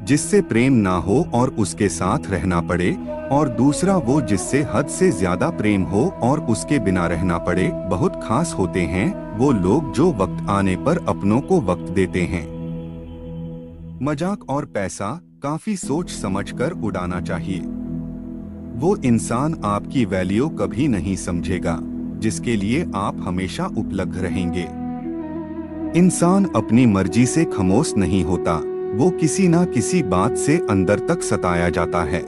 जिससे प्रेम ना हो और उसके साथ रहना पड़े, और दूसरा वो जिससे हद से ज्यादा प्रेम हो और उसके बिना रहना पड़े। बहुत खास होते हैं वो लोग जो वक्त आने पर अपनों को वक्त देते हैं। मजाक और पैसा काफी सोच समझकर उड़ाना चाहिए। वो इंसान आपकी वैल्यू कभी नहीं समझेगा जिसके लिए आप हमेशा उपलब्ध रहेंगे। इंसान अपनी मर्जी से खामोश नहीं होता, वो किसी ना किसी बात से अंदर तक सताया जाता है।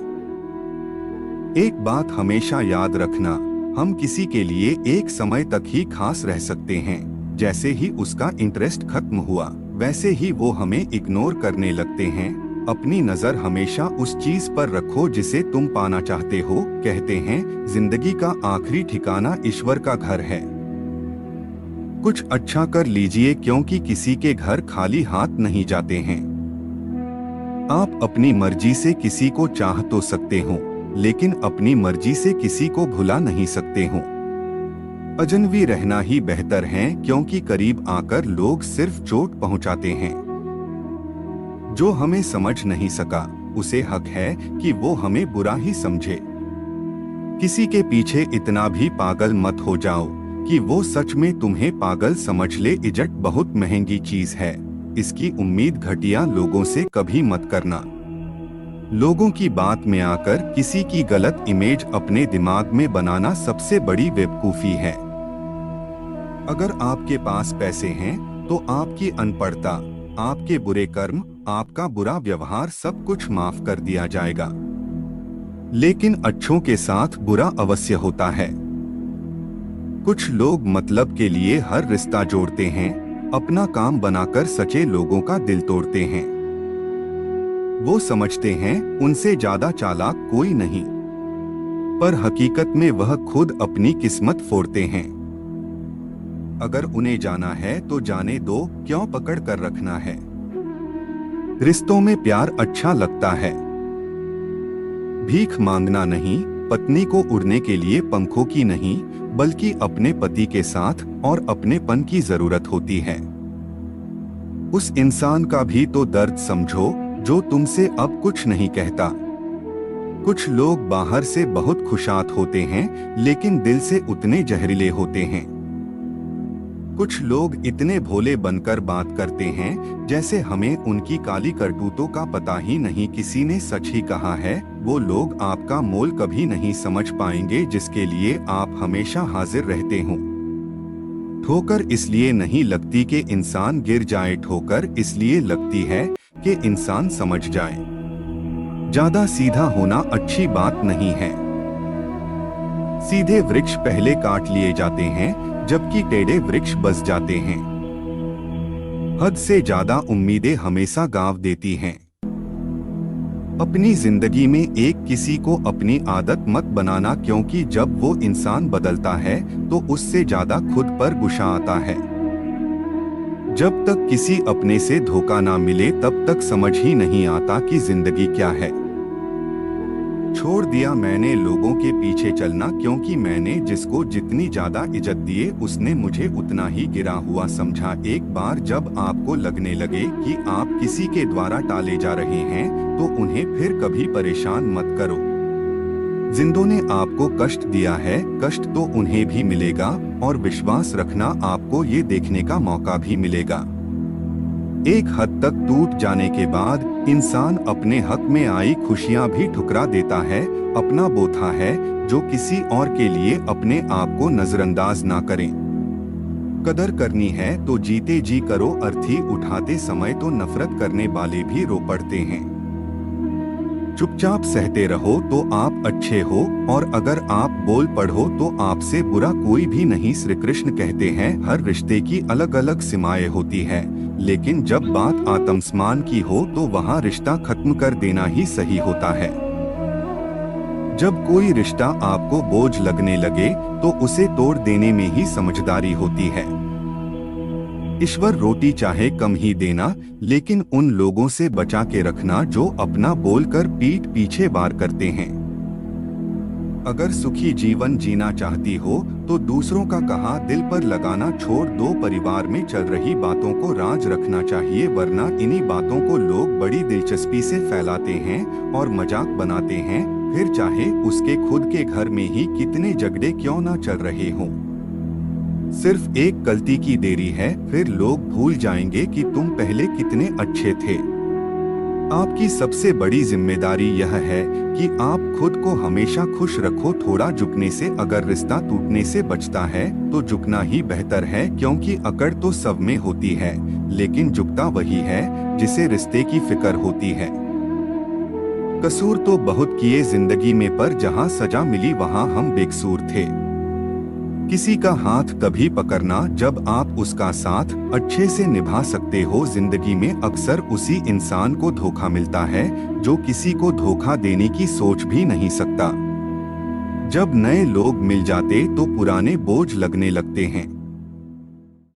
एक बात हमेशा याद रखना, हम किसी के लिए एक समय तक ही खास रह सकते हैं। जैसे ही उसका इंटरेस्ट खत्म हुआ वैसे ही वो हमें इग्नोर करने लगते हैं। अपनी नजर हमेशा उस चीज पर रखो जिसे तुम पाना चाहते हो। कहते हैं जिंदगी का आखिरी ठिकाना ईश्वर का घर है। कुछ अच्छा कर लीजिए क्योंकि किसी के घर खाली हाथ नहीं जाते हैं। आप अपनी मर्जी से किसी को चाह तो सकते हो, लेकिन अपनी मर्जी से किसी को भुला नहीं सकते हो। अजनबी रहना ही बेहतर है क्योंकि करीब आकर लोग सिर्फ चोट पहुंचाते हैं। जो हमें समझ नहीं सका उसे हक है कि वो हमें बुरा ही समझे। किसी के पीछे इतना भी पागल मत हो जाओ कि वो सच में तुम्हें पागल समझ ले। इज्जत बहुत महंगी चीज है, इसकी उम्मीद घटिया लोगों से कभी मत करना। लोगों की बात में आकर किसी की गलत इमेज अपने दिमाग में बनाना सबसे बड़ी बेवकूफी है। अगर आपके पास पैसे हैं तो आपकी अनपढ़ता, आपके बुरे कर्म, आपका बुरा व्यवहार सब कुछ माफ कर दिया जाएगा। लेकिन अच्छों के साथ बुरा अवश्य होता है। कुछ लोग मतलब के लिए हर रिश्ता जोड़ते हैं, अपना काम बनाकर सच्चे लोगों का दिल तोड़ते हैं। वो समझते हैं उनसे ज्यादा चालाक कोई नहीं, पर हकीकत में वह खुद अपनी किस्मत फोड़ते हैं। अगर उन्हें जाना है तो जाने दो, क्यों पकड़ कर रखना है। रिश्तों में प्यार अच्छा लगता है, भीख मांगना नहीं। पत्नी को उड़ने के लिए पंखों की नहीं बल्कि अपने पति के साथ और अपनेपन की जरूरत होती है। उस इंसान का भी तो दर्द समझो जो तुमसे अब कुछ नहीं कहता। कुछ लोग बाहर से बहुत खुशात होते हैं लेकिन दिल से उतने जहरीले होते हैं। कुछ लोग इतने भोले बनकर बात करते हैं जैसे हमें उनकी काली करतूतों का पता ही नहीं। किसी ने सच ही कहा है, वो लोग आपका मोल कभी नहीं समझ पाएंगे जिसके लिए आप हमेशा हाजिर रहते हो। ठोकर इसलिए नहीं लगती कि इंसान गिर जाए, ठोकर इसलिए लगती है कि इंसान समझ जाए। ज्यादा सीधा होना अच्छी बात नहीं है। सीधे वृक्ष पहले काट लिए जाते हैं जबकि टेढ़े वृक्ष बस जाते हैं। हद से ज्यादा उम्मीदें हमेशा गाँव देती हैं। अपनी जिंदगी में एक किसी को अपनी आदत मत बनाना क्योंकि जब वो इंसान बदलता है तो उससे ज्यादा खुद पर गुस्सा आता है। जब तक किसी अपने से धोखा ना मिले तब तक समझ ही नहीं आता कि जिंदगी क्या है। छोड़ दिया मैंने लोगों के पीछे चलना क्योंकि मैंने जिसको जितनी ज्यादा इज्जत दिए उसने मुझे उतना ही गिरा हुआ समझा। एक बार जब आपको लगने लगे कि आप किसी के द्वारा टाले जा रहे हैं तो उन्हें फिर कभी परेशान मत करो। जिंदों ने आपको कष्ट दिया है, कष्ट तो उन्हें भी मिलेगा और विश्वास रखना आपको ये देखने का मौका भी मिलेगा। एक हद तक टूट जाने के बाद इंसान अपने हक में आई खुशियां भी ठुकरा देता है। अपना बोथा है जो किसी और के लिए अपने आप को नजरअंदाज ना करें। कदर करनी है तो जीते जी करो, अर्थी उठाते समय तो नफरत करने वाले भी रो पड़ते हैं। चुपचाप सहते रहो तो आप अच्छे हो और अगर आप बोल पड़ो तो आपसे बुरा कोई भी नहीं। श्री कृष्ण कहते हैं हर रिश्ते की अलग अलग सीमाएं होती है, लेकिन जब बात आत्मसम्मान की हो तो वहाँ रिश्ता खत्म कर देना ही सही होता है। जब कोई रिश्ता आपको बोझ लगने लगे तो उसे तोड़ देने में ही समझदारी होती है। ईश्वर रोटी चाहे कम ही देना, लेकिन उन लोगों से बचा के रखना जो अपना बोलकर पीठ पीछे वार करते हैं। अगर सुखी जीवन जीना चाहती हो तो दूसरों का कहा दिल पर लगाना छोड़ दो। परिवार में चल रही बातों को राज रखना चाहिए, वरना इन्हीं बातों को लोग बड़ी दिलचस्पी से फैलाते हैं और मजाक बनाते हैं, फिर चाहे उसके खुद के घर में ही कितने झगड़े क्यों ना चल रहे हों। सिर्फ एक गलती की देरी है, फिर लोग भूल जाएंगे कि तुम पहले कितने अच्छे थे। आपकी सबसे बड़ी जिम्मेदारी यह है कि आप खुद को हमेशा खुश रखो। थोड़ा झुकने से अगर रिश्ता टूटने से बचता है तो झुकना ही बेहतर है, क्योंकि अकड़ तो सब में होती है, लेकिन झुकता वही है जिसे रिश्ते की फिक्र होती है। कसूर तो बहुत किए जिंदगी में, पर जहां सजा मिली वहां हम बेकसूर थे। किसी का हाथ तभी पकड़ना जब आप उसका साथ अच्छे से निभा सकते हो। जिंदगी में अक्सर उसी इंसान को धोखा मिलता है जो किसी को धोखा देने की सोच भी नहीं सकता। जब नए लोग मिल जाते तो पुराने बोझ लगने लगते हैं।